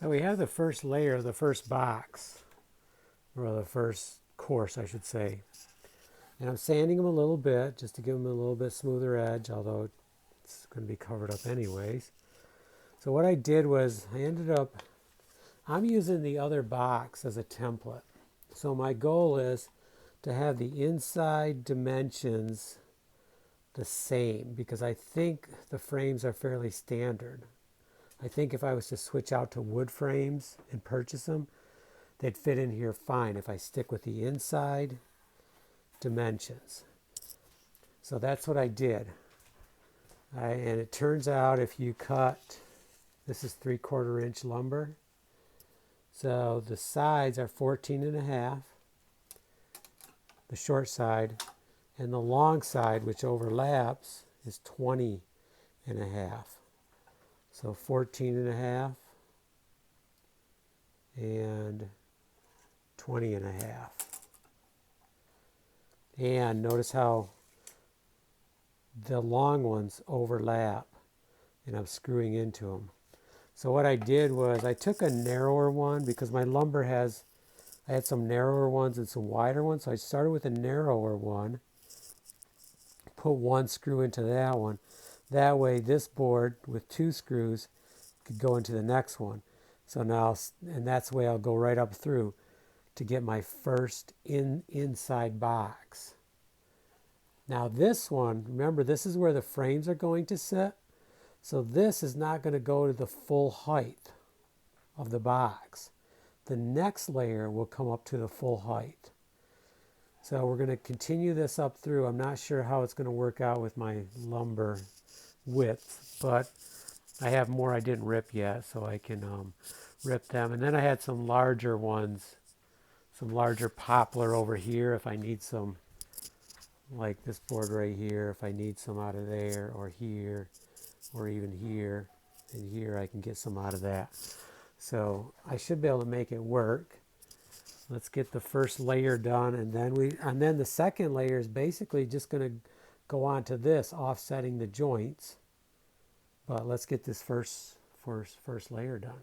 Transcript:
So we have the first layer, the first box, or the first course, I should say. And I'm sanding them a little bit just to give them a little bit smoother edge, although it's going to be covered up anyways. So what I did was I'm using the other box as a template. So my goal is to have the inside dimensions the same because I think the frames are fairly standard. I think if I was to switch out to wood frames and purchase them, they'd fit in here fine if I stick with the inside dimensions. So that's what I did. And it turns out if you cut, this is 3/4 inch lumber. So the sides are 14 and a half, the short side, and the long side, which overlaps, is 20 and a half. So 14 and a half and 20 and a half. And notice how the long ones overlap and I'm screwing into them. So what I did was I took a narrower one because my lumber I had some narrower ones and some wider ones. So I started with a narrower one, put one screw into that one. That way this board with 2 screws could go into the next one. So now, and that's the way I'll go right up through to get my first inside box. Now this one, remember this is where the frames are going to sit. So this is not going to go to the full height of the box. The next layer will come up to the full height. So we're going to continue this up through. I'm not sure how it's going to work out with my lumber width, but I have more I didn't rip yet, so I can rip them. And then I had some larger ones, some larger poplar over here if I need some, like this board right here, if I need some out of there or here or even here and here, I can get some out of that. So I should be able to make it work. Let's get the first layer done, and then the second layer is basically just going to go on to this, offsetting the joints. But let's get this first layer done.